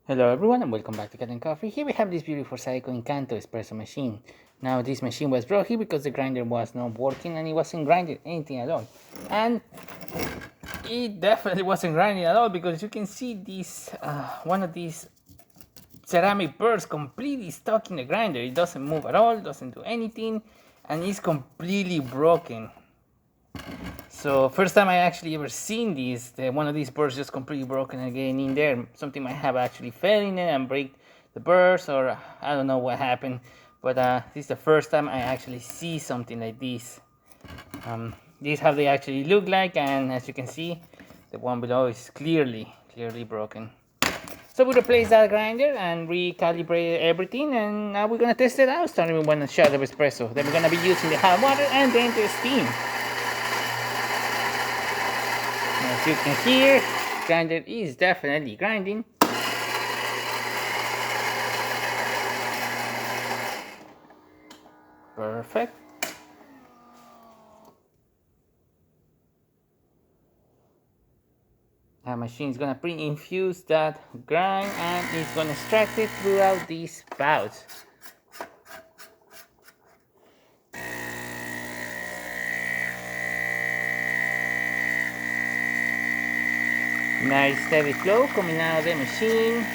Hello everyone and welcome back to Cat and Coffee. Here we have this beautiful Saeco Incanto espresso machine. Now this machine was brought here because the grinder was not working and it wasn't grinding anything at all. And it definitely wasn't grinding at all because you can see this one of these ceramic burrs completely stuck in the grinder. It doesn't move at all, doesn't do anything, and it's completely broken. So first time I actually ever seen this, one of these burrs just completely broken again in there. Something might have actually fell in it and break the burrs, or I don't know what happened. But this is the first time I actually see something like this. This is how they actually look like, and as you can see, the one below is clearly broken. So we replaced that grinder and recalibrated everything, and now we're gonna test it out, starting with one shot of espresso. Then we're gonna be using the hot water and then the steam. As you can hear, grinder is definitely grinding. Perfect. Our machine is gonna pre-infuse that grind and it's gonna extract it throughout these spouts. Nice steady flow coming out of the machine.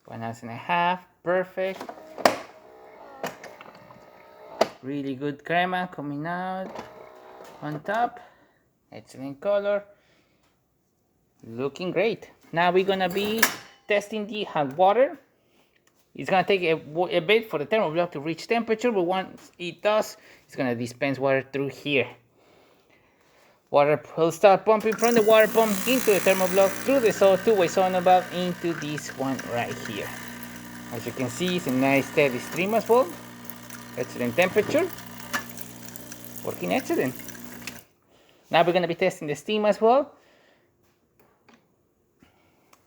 One ounce and a half, perfect. Really good crema coming out on top. Excellent color. Looking great. Now we're gonna be testing the hot water. It's gonna take a bit for the thermoblock to reach temperature, but once it does, it's gonna dispense water through here. Water will start pumping from the water pump into the thermoblock through the two-way sauna valve into this one right here. As you can see, it's a nice steady stream as well. Excellent temperature. Working excellent. Now we're going to be testing the steam as well.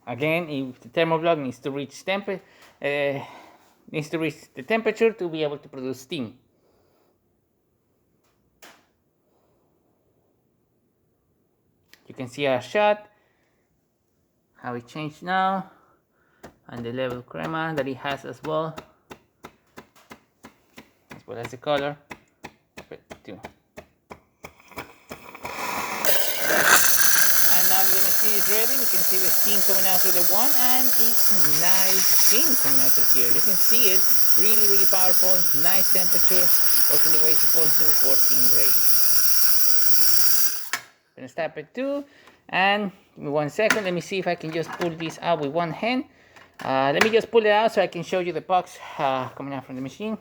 Again, if the thermoblock needs to reach the temperature to be able to produce steam. You can see our shot, how it changed now, and the level of crema that it has as well as the color. Too. And now the machine is ready. We can see the steam coming out through the one, and it's nice steam coming out through here. You can see it, really powerful, nice temperature, working the way it's supposed to, working great. Gonna stop it too, and give me 1 second. Let me see if I can just pull this out with one hand. Let me just pull it out so I can show you the pucks coming out from the machine.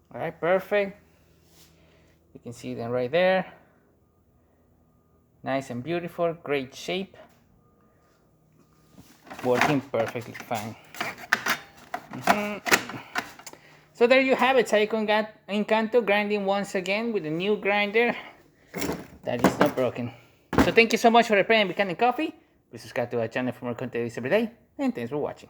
All right, perfect. You can see them right there. Nice and beautiful, great shape. Working perfectly fine. So there you have it, Saeco Incanto grinding once again with a new grinder that is not broken. So thank you so much for playing with Cat and Coffee. Please subscribe to our channel for more content every day, and thanks for watching.